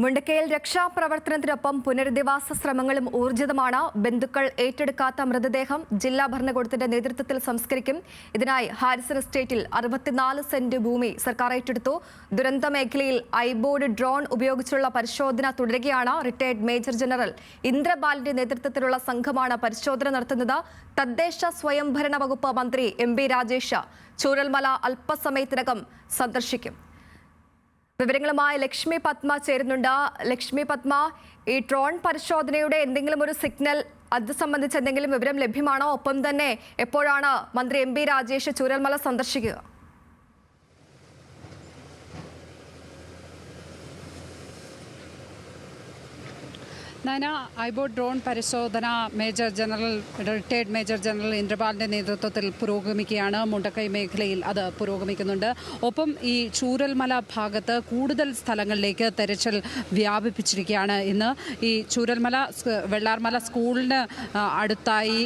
മുണ്ടക്കയിൽ രക്ഷാപ്രവർത്തനത്തിനൊപ്പം പുനരധിവാസ ശ്രമങ്ങളും ഊർജിതമാണ്. ബന്ധുക്കൾ ഏറ്റെടുക്കാത്ത മൃതദേഹം ജില്ലാ ഭരണകൂടത്തിന്റെ നേതൃത്വത്തിൽ സംസ്കരിക്കും. ഇതിനായി ഹാരിസൺ എസ്റ്റേറ്റിൽ 64 സെന്റ് ഭൂമി സർക്കാർ ഏറ്റെടുത്തു. ദുരന്ത മേഖലയിൽ ഐബോർഡ് ഡ്രോൺ ഉപയോഗിച്ചുള്ള പരിശോധന തുടരുകയാണ്. റിട്ടയർഡ് മേജർ ജനറൽ ഇന്ദ്രബാലിന്റെ നേതൃത്വത്തിലുള്ള സംഘമാണ് പരിശോധന നടത്തുന്നത്. തദ്ദേശ സ്വയംഭരണ വകുപ്പ് മന്ത്രി എം.ബി. രാജേഷ് ചൂരൽമല അല്പസമയത്തിനകം സന്ദർശിക്കും. വിവരങ്ങളുമായി ലക്ഷ്മി പത്മ ചേരുന്നുണ്ട്. ലക്ഷ്മി പത്മ, ഈ ഡ്രോൺ പരിശോധനയുടെ എന്തെങ്കിലും ഒരു സിഗ്നൽ അത് സംബന്ധിച്ച് എന്തെങ്കിലും വിവരം ലഭ്യമാണോ? ഒപ്പം തന്നെ എപ്പോഴാണ് മന്ത്രി എം.ബി. രാജേഷ് ചൂരൽമല സന്ദർശിക്കുക? നയന, ഐബോർഡ് ഡ്രോൺ പരിശോധന റിട്ടയർഡ് മേജർ ജനറൽ ഇന്ദ്രബാലിന്റെ നേതൃത്വത്തിൽ പുരോഗമിക്കുകയാണ്. മുണ്ടക്കൈ മേഖലയിൽ അത് പുരോഗമിക്കുന്നുണ്ട്. ഒപ്പം ഈ ചൂരൽമല ഭാഗത്ത് കൂടുതൽ സ്ഥലങ്ങളിലേക്ക് തെരച്ചിൽ വ്യാപിപ്പിച്ചിരിക്കുകയാണ്. ഇന്ന് ഈ ചൂരൽമല വെള്ളാർമല സ്കൂളിന് അടുത്തായി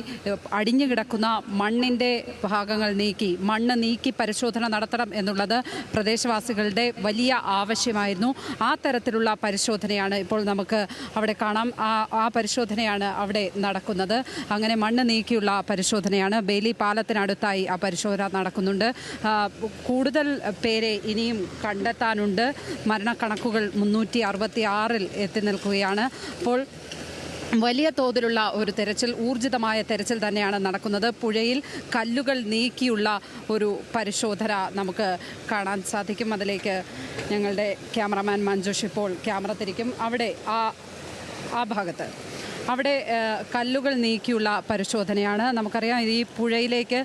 അടിഞ്ഞു കിടക്കുന്ന മണ്ണിൻ്റെ ഭാഗങ്ങൾ മണ്ണ് നീക്കി പരിശോധന നടത്തണം എന്നുള്ളത് പ്രദേശവാസികളുടെ വലിയ ആവശ്യമായിരുന്നു. ആ തരത്തിലുള്ള പരിശോധനയാണ് ഇപ്പോൾ നമുക്ക് അവിടെ കാണാം. ആ പരിശോധനയാണ് അവിടെ നടക്കുന്നത്. അങ്ങനെ മണ്ണ് നീക്കിയുള്ള പരിശോധനയാണ്. ബേലി പാലത്തിനടുത്തായി ആ പരിശോധന നടക്കുന്നുണ്ട്. കൂടുതൽ പേരെ ഇനിയും കണ്ടെത്താനുണ്ട്. മരണക്കണക്കുകൾ 366 എത്തി നിൽക്കുകയാണ്. അപ്പോൾ വലിയ തോതിലുള്ള ഒരു തെരച്ചിൽ, ഊർജിതമായ തെരച്ചിൽ തന്നെയാണ് നടക്കുന്നത്. പുഴയിൽ കല്ലുകൾ നീക്കിയുള്ള ഒരു പരിശോധന നമുക്ക് കാണാൻ സാധിക്കും. അതിലേക്ക് ഞങ്ങളുടെ ക്യാമറമാൻ മഞ്ജുഷ് ഇപ്പോൾ ക്യാമറ തിരിക്കും. അവിടെ ആ ഭാഗത്ത് അവിടെ കല്ലുകൾ നീക്കിയുള്ള പരിശോധനയാണ്. നമുക്കറിയാം, ഈ പുഴയിലേക്ക്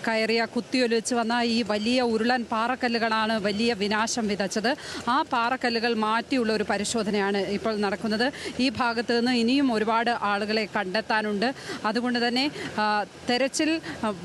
കയറിയ കുത്തിയൊലിച്ച് വന്ന ഈ വലിയ ഉരുളൻ പാറക്കല്ലുകളാണ് വലിയ വിനാശം വിതച്ചത്. ആ പാറക്കല്ലുകൾ മാറ്റിയുള്ള ഒരു പരിശോധനയാണ് ഇപ്പോൾ നടക്കുന്നത്. ഈ ഭാഗത്ത് നിന്ന് ഇനിയും ഒരുപാട് ആളുകളെ കണ്ടെത്താനുണ്ട്. അതുകൊണ്ട് തന്നെ തെരച്ചിൽ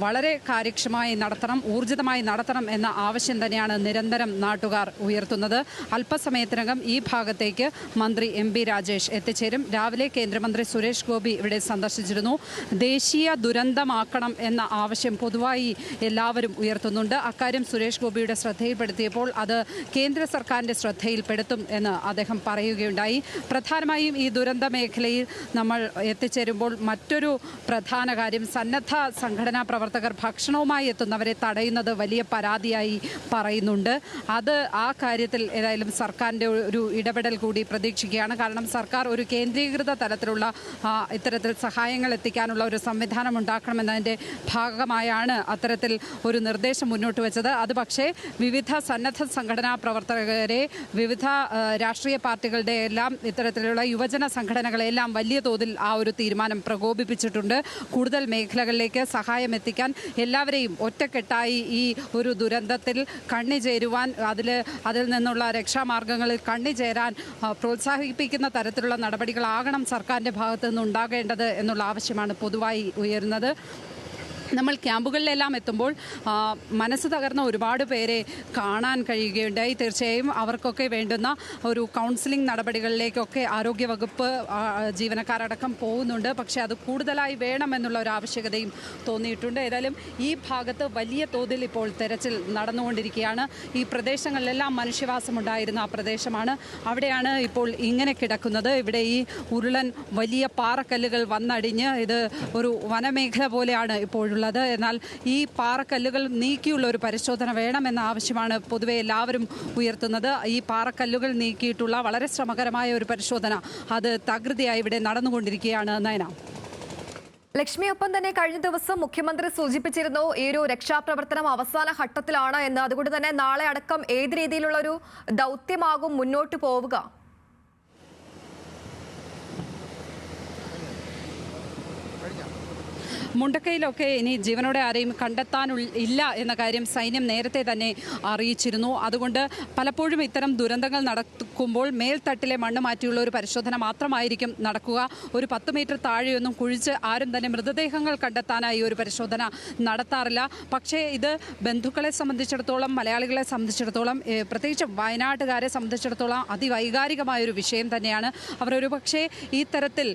വളരെ കാര്യക്ഷമമായി നടത്തണം, ഊർജിതമായി നടത്തണം എന്ന ആവശ്യം തന്നെയാണ് നിരന്തരം നാട്ടുകാർ ഉയർത്തുന്നത്. അല്പസമയത്തിനകം ഈ ഭാഗത്തേക്ക് മന്ത്രി എം.ബി. രാജേഷ് എത്തിച്ചേരും. രാവിലെ കേന്ദ്രമന്ത്രി സുരേഷ് ഗോപി ഇവിടെ സന്ദർശിച്ചിരുന്നു. ദേശീയ ദുരന്തമാക്കണം എന്ന ആവശ്യം പൊതുവായി എല്ലാവരും ഉയർത്തുന്നുണ്ട്. അക്കാര്യം സുരേഷ് ഗോപിയുടെ ശ്രദ്ധയിൽപ്പെടുത്തിയപ്പോൾ അത് കേന്ദ്ര സർക്കാരിൻ്റെ ശ്രദ്ധയിൽപ്പെടുത്തും എന്ന് അദ്ദേഹം പറയുകയുണ്ടായി. പ്രധാനമായും ഈ ദുരന്ത മേഖലയിൽ നമ്മൾ എത്തിച്ചേരുമ്പോൾ മറ്റൊരു പ്രധാന കാര്യം, സന്നദ്ധ സംഘടനാ പ്രവർത്തകർ ഭക്ഷണവുമായി എത്തുന്നവരെ തടയുന്നത് വലിയ പരാതിയായി പറയുന്നുണ്ട്. ആ കാര്യത്തിൽ ഏതായാലും സർക്കാരിൻ്റെ ഒരു ഇടപെടൽ കൂടി പ്രതീക്ഷിക്കുകയാണ്. കാരണം സർക്കാർ ഒരു കേന്ദ്രീകൃത തലത്തിലുള്ള ഇത്തരത്തിൽ സഹായങ്ങൾ എത്തിക്കാനുള്ള ഒരു സംവിധാനം ഉണ്ടാക്കണമെന്നതിൻ്റെ ഭാഗമായാണ് അത്തരത്തിൽ ഒരു നിർദ്ദേശം മുന്നോട്ട് വെച്ചത്. അത് പക്ഷേ വിവിധ സന്നദ്ധ സംഘടനാ പ്രവർത്തകരെ, വിവിധ രാഷ്ട്രീയ പാർട്ടികളുടെ എല്ലാം ഇത്തരത്തിലുള്ള യുവജന സംഘടനകളെല്ലാം വലിയ തോതിൽ ആ ഒരു തീരുമാനം പ്രകോപിപ്പിച്ചിട്ടുണ്ട്. കൂടുതൽ മേഖലകളിലേക്ക് സഹായം എത്തിക്കാൻ എല്ലാവരെയും ഒറ്റക്കെട്ടായി ഈ ഒരു ദുരന്തത്തിൽ കണ്ണിചേരുവാൻ, അതിൽ നിന്നുള്ള രക്ഷാമാർഗങ്ങളിൽ കണ്ണിചേരാൻ പ്രോത്സാഹിപ്പിക്കുന്ന തരത്തിലുള്ള നടപടികളാകണം സർക്കാരിൻ്റെ ഭാഗത്തു നിന്നുണ്ടാകേണ്ടത് എന്നുള്ള ആവശ്യമാണ് പൊതുവായി ഉയരുന്നത്. നമ്മൾ ക്യാമ്പുകളിലെല്ലാം എത്തുമ്പോൾ മനസ്സ് തകർന്ന ഒരുപാട് പേരെ കാണാൻ കഴിയുകയുണ്ടായി. തീർച്ചയായും അവർക്കൊക്കെ വേണ്ടുന്ന ഒരു കൗൺസിലിംഗ് നടപടികളിലേക്കൊക്കെ ആരോഗ്യവകുപ്പ് ജീവനക്കാരടക്കം പോകുന്നുണ്ട്. പക്ഷേ അത് കൂടുതലായി വേണമെന്നുള്ള ഒരു ആവശ്യകതയും തോന്നിയിട്ടുണ്ട്. ഏതായാലും ഈ ഭാഗത്ത് വലിയ തോതിൽ ഇപ്പോൾ തെരച്ചിൽ നടന്നുകൊണ്ടിരിക്കുകയാണ്. ഈ പ്രദേശങ്ങളിലെല്ലാം മനുഷ്യവാസമുണ്ടായിരുന്ന ആ പ്രദേശമാണ്. അവിടെയാണ് ഇപ്പോൾ ഇങ്ങനെ കിടക്കുന്നത്. ഇവിടെ ഈ ഉരുളൻ വലിയ പാറക്കല്ലുകൾ വന്നടിഞ്ഞ് ഇത് ഒരു വനമേഖല പോലെയാണ് ഇപ്പോഴും. എന്നാൽ ഈ പാറക്കല്ലുകൾ നീക്കിയുള്ള ഒരു പരിശോധന വേണമെന്ന ആവശ്യമാണ് പൊതുവെ എല്ലാവരും ഉയർത്തുന്നത്. ഈ പാറക്കല്ലുകൾ നീക്കിയിട്ടുള്ള വളരെ ശ്രമകരമായ ഒരു പരിശോധന അത് തകൃതിയായി ഇവിടെ നടന്നുകൊണ്ടിരിക്കുകയാണ്. നയന, ലക്ഷ്മി, ഒപ്പം തന്നെ കഴിഞ്ഞ ദിവസം മുഖ്യമന്ത്രി സൂചിപ്പിച്ചിരുന്നു ഈ ഒരു രക്ഷാപ്രവർത്തനം അവസാന ഘട്ടത്തിലാണ് എന്ന്. അതുകൊണ്ട് തന്നെ നാളെ അടക്കം ഏത് രീതിയിലുള്ള ഒരു ദൗത്യമാകും മുന്നോട്ട് പോവുക? മുണ്ടക്കയിലൊക്കെ ഇനി ജീവനോടെ ആരെയും ഇല്ല എന്ന കാര്യം സൈന്യം നേരത്തെ തന്നെ അറിയിച്ചിരുന്നു. അതുകൊണ്ട് പലപ്പോഴും ഇത്തരം ദുരന്തങ്ങൾ നടക്കുമ്പോൾ മേൽത്തട്ടിലെ മണ്ണ് മാറ്റിയുള്ള ഒരു പരിശോധന മാത്രമായിരിക്കും നടക്കുക. ഒരു 10 മീറ്റർ താഴെയൊന്നും കുഴിച്ച് ആരും തന്നെ മൃതദേഹങ്ങൾ കണ്ടെത്താനായി ഒരു പരിശോധന നടത്താറില്ല. പക്ഷേ ഇത് ബന്ധുക്കളെ സംബന്ധിച്ചിടത്തോളം, മലയാളികളെ സംബന്ധിച്ചിടത്തോളം, പ്രത്യേകിച്ച് വയനാട്ടുകാരെ സംബന്ധിച്ചിടത്തോളം അതിവൈകാരികമായൊരു വിഷയം തന്നെയാണ്. അവർ ഒരു പക്ഷേ ഈ തരത്തിൽ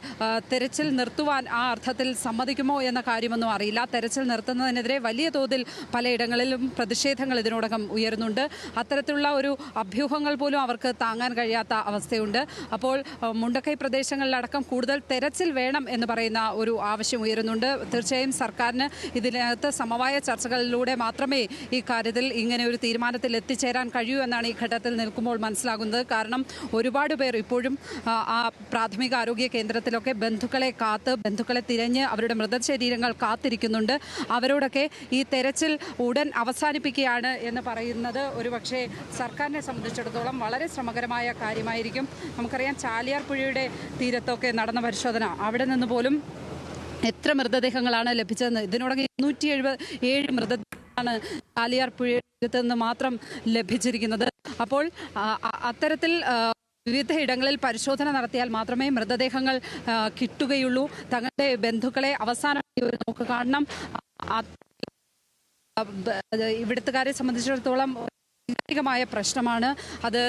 തെരച്ചിൽ നിർത്തുവാൻ ആ അർത്ഥത്തിൽ സമ്മതിക്കുമോ എന്ന കാര്യമൊന്നും അറിയില്ല. തെരച്ചിൽ നിർത്തുന്നതിനെതിരെ വലിയ തോതിൽ പലയിടങ്ങളിലും പ്രതിഷേധങ്ങൾ ഇതിനോടകം ഉയരുന്നുണ്ട്. അത്തരത്തിലുള്ള ഒരു അഭ്യൂഹങ്ങൾ പോലും അവർക്ക് താങ്ങാൻ കഴിയാത്ത അവസ്ഥയുണ്ട്. അപ്പോൾ മുണ്ടക്കൈ പ്രദേശങ്ങളിലടക്കം കൂടുതൽ തെരച്ചിൽ വേണം എന്ന് പറയുന്ന ഒരു ആവശ്യം ഉയരുന്നുണ്ട്. തീർച്ചയായും സർക്കാരിന് ഇതിനകത്ത് സമവായ ചർച്ചകളിലൂടെ മാത്രമേ ഈ കാര്യത്തിൽ ഇങ്ങനെ ഒരു തീരുമാനത്തിൽ എത്തിച്ചേരാൻ കഴിയൂ എന്നാണ് ഈ ഘട്ടത്തിൽ നിൽക്കുമ്പോൾ മനസ്സിലാകുന്നത്. കാരണം ഒരുപാട് പേർ ഇപ്പോഴും ആ പ്രാഥമിക ആരോഗ്യ കേന്ദ്രത്തിലൊക്കെ ബന്ധുക്കളെ തിരഞ്ഞ് അവരുടെ മൃതശരീരങ്ങൾ കാത്തിരിക്കുന്നുണ്ട്. അവരോടൊക്കെ ഈ തെരച്ചിൽ ഉടൻ അവസാനിപ്പിക്കുകയാണ് എന്ന് പറയുന്നത് ഒരുപക്ഷെ സർക്കാരിനെ സംബന്ധിച്ചിടത്തോളം വളരെ ശ്രമകരമായ കാര്യമായിരിക്കും. നമുക്കറിയാം ചാലിയാർ പുഴയുടെ തീരത്തൊക്കെ നടന്ന പരിശോധന, അവിടെ നിന്ന് പോലും എത്ര മൃതദേഹങ്ങളാണ് ലഭിച്ചതെന്ന്. ഇതിനോടകം 277 മൃതദേഹങ്ങളാണ് ചാലിയാർ പുഴയുടെ തീരത്ത് നിന്ന് മാത്രം ലഭിച്ചിരിക്കുന്നത്. അപ്പോൾ അത്തരത്തിൽ വിവിധ ഇടങ്ങളിൽ പരിശോധന നടത്തിയാൽ മാത്രമേ മൃതദേഹങ്ങൾ കിട്ടുകയുള്ളൂ. തങ്ങളുടെ ബന്ധുക്കളെ അവസാനം നോക്ക് കാണണം. ഇവിടുത്തുകാരെ സംബന്ധിച്ചിടത്തോളം മായ പ്രശ്നമാണ് അത്.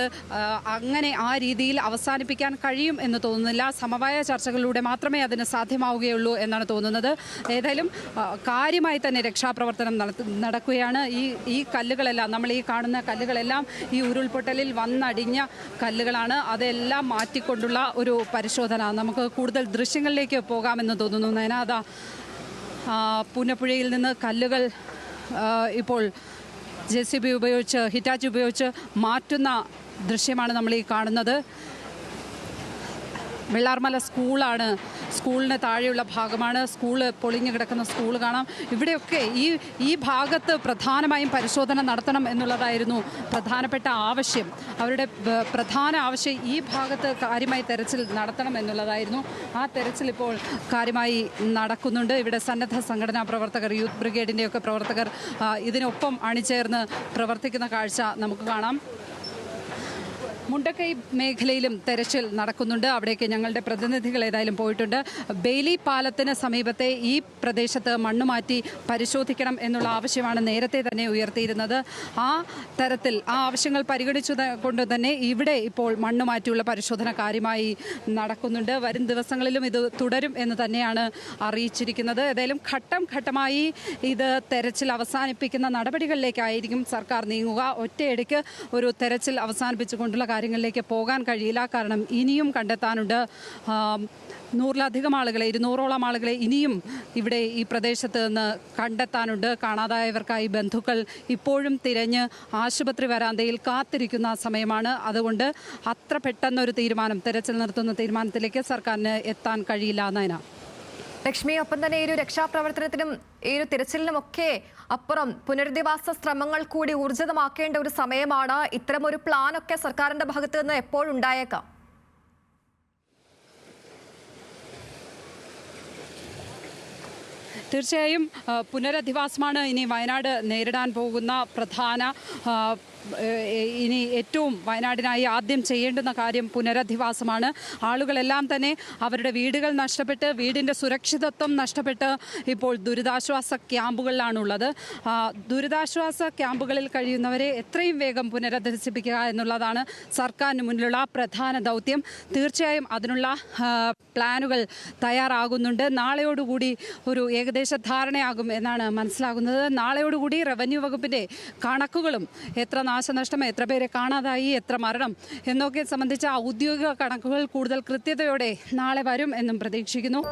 അങ്ങനെ ആ രീതിയിൽ അവസാനിപ്പിക്കാൻ കഴിയും എന്ന് തോന്നുന്നില്ല. സമവായ ചർച്ചകളിലൂടെ മാത്രമേ അതിന് സാധ്യമാവുകയുള്ളൂ എന്നാണ് തോന്നുന്നത്. ഏതായാലും കാര്യമായി തന്നെ രക്ഷാപ്രവർത്തനം നടക്കുകയാണ്. ഈ കല്ലുകളെല്ലാം, നമ്മൾ ഈ കാണുന്ന കല്ലുകളെല്ലാം ഈ ഉരുൾപൊട്ടലിൽ വന്നടിഞ്ഞ കല്ലുകളാണ്. അതെല്ലാം മാറ്റിക്കൊണ്ടുള്ള ഒരു പരിശോധന. നമുക്ക് കൂടുതൽ ദൃശ്യങ്ങളിലേക്ക് പോകാമെന്ന് തോന്നുന്നു. നയനാഥ, പുന്നപ്പുഴയിൽ നിന്ന് കല്ലുകൾ ഇപ്പോൾ JCB ഉപയോഗിച്ച്, ഹിറ്റാച്ചി ഉപയോഗിച്ച് മാറ്റുന്ന ദൃശ്യമാണ് നമ്മൾ ഈ കാണുന്നത്. വെള്ളാർമല സ്കൂളാണ്, സ്കൂളിന് താഴെയുള്ള ഭാഗമാണ്. സ്കൂള് പൊളിഞ്ഞു കിടക്കുന്ന സ്കൂൾ കാണാം. ഇവിടെയൊക്കെ ഈ ഭാഗത്ത് പ്രധാനമായും പരിശോധന നടത്തണം എന്നുള്ളതായിരുന്നു പ്രധാനപ്പെട്ട ആവശ്യം. അവരുടെ പ്രധാന ആവശ്യം ഈ ഭാഗത്ത് കാര്യമായി തെരച്ചിൽ നടത്തണം എന്നുള്ളതായിരുന്നു. ആ തെരച്ചിൽ ഇപ്പോൾ കാര്യമായി നടക്കുന്നുണ്ട്. ഇവിടെ സന്നദ്ധ സംഘടനാ പ്രവർത്തകർ, യൂത്ത് ബ്രിഗേഡിൻ്റെയൊക്കെ പ്രവർത്തകർ ഇതിനൊപ്പം അണിചേർന്ന് പ്രവർത്തിക്കുന്ന കാഴ്ച നമുക്ക് കാണാം. മുണ്ടക്കൈ മേഖലയിലും തെരച്ചിൽ നടക്കുന്നുണ്ട്. അവിടേക്ക് ഞങ്ങളുടെ പ്രതിനിധികൾ ഏതായാലും പോയിട്ടുണ്ട്. ബെയിലി പാലത്തിന് സമീപത്തെ ഈ പ്രദേശത്ത് മണ്ണുമാറ്റി പരിശോധിക്കണം എന്നുള്ള ആവശ്യമാണ് നേരത്തെ തന്നെ ഉയർത്തിയിരുന്നത്. ആ തരത്തിൽ ആ ആവശ്യങ്ങൾ പരിഗണിച്ചു കൊണ്ട് തന്നെ ഇവിടെ ഇപ്പോൾ മണ്ണുമാറ്റിയുള്ള പരിശോധന കാര്യമായി നടക്കുന്നുണ്ട്. വരും ദിവസങ്ങളിലും ഇത് തുടരും എന്ന് തന്നെയാണ് അറിയിച്ചിരിക്കുന്നത്. ഏതായാലും ഘട്ടം ഘട്ടമായി ഇത് തെരച്ചിൽ അവസാനിപ്പിക്കുന്ന നടപടികളിലേക്കായിരിക്കും സർക്കാർ നീങ്ങുക. ഒറ്റയടിക്ക് ഒരു തെരച്ചിൽ അവസാനിപ്പിച്ചുകൊണ്ടുള്ള കാര്യങ്ങളിലേക്ക് പോകാൻ കഴിയില്ല. കാരണം ഇനിയും കണ്ടെത്താനുണ്ട്. 100-ലധികം ആളുകളെ, 200ഓളം ആളുകളെ ഇനിയും ഇവിടെ ഈ പ്രദേശത്ത് നിന്ന് കണ്ടെത്താനുണ്ട്. കാണാതായവർക്കായി ബന്ധുക്കൾ ഇപ്പോഴും തിരഞ്ഞ് ആശുപത്രി വരാന്തയിൽ കാത്തിരിക്കുന്ന സമയമാണ്. അതുകൊണ്ട് അത്ര പെട്ടെന്നൊരു തീരുമാനം, തെരച്ചിൽ നിർത്തുന്ന തീരുമാനത്തിലേക്ക് സർക്കാരിന് എത്താൻ കഴിയില്ല. നയന, ലക്ഷ്മി, ഒപ്പം തന്നെ ഈ ഒരു രക്ഷാപ്രവർത്തനത്തിനും ഈ ഒരു തിരച്ചിലിനുമൊക്കെ അപ്പുറം പുനരധിവാസ ശ്രമങ്ങൾ കൂടി ഊർജിതമാക്കേണ്ട ഒരു സമയമാണ്. ഇത്തരമൊരു പ്ലാനൊക്കെ സർക്കാരിന്റെ ഭാഗത്ത് നിന്ന് എപ്പോഴുണ്ടായേക്കാം? തീർച്ചയായും പുനരധിവാസമാണ് ഇനി വയനാട് നേരിടാൻ പോകുന്ന പ്രധാന ഇനി ഏറ്റവും വയനാടിനായി ആദ്യം ചെയ്യേണ്ടുന്ന കാര്യം പുനരധിവാസമാണ്. ആളുകളെല്ലാം തന്നെ അവരുടെ വീടുകൾ നഷ്ടപ്പെട്ട്, വീടിൻ്റെ സുരക്ഷിതത്വം നഷ്ടപ്പെട്ട് ഇപ്പോൾ ദുരിതാശ്വാസ ക്യാമ്പുകളിലാണുള്ളത്. ദുരിതാശ്വാസ ക്യാമ്പുകളിൽ കഴിയുന്നവരെ എത്രയും വേഗം പുനരധിവസിപ്പിക്കുക എന്നുള്ളതാണ് സർക്കാരിന് മുന്നിലുള്ള പ്രധാന ദൗത്യം. തീർച്ചയായും അതിനുള്ള പ്ലാനുകൾ തയ്യാറാകുന്നുണ്ട്. നാളെയോടുകൂടി ഒരു ഏകദേശ ധാരണയാകും എന്നാണ് മനസ്സിലാകുന്നത്. നാളെയോടുകൂടി റവന്യൂ വകുപ്പിൻ്റെ കണക്കുകളും, എത്ര നാശനഷ്ടം, എത്ര പേരെ കാണാതായി, എത്ര മരണം എന്നൊക്കെ സംബന്ധിച്ച ഔദ്യോഗിക കണക്കുകൾ കൂടുതൽ കൃത്യതയോടെ നാളെ വരും എന്നും പ്രതീക്ഷിക്കുന്നു.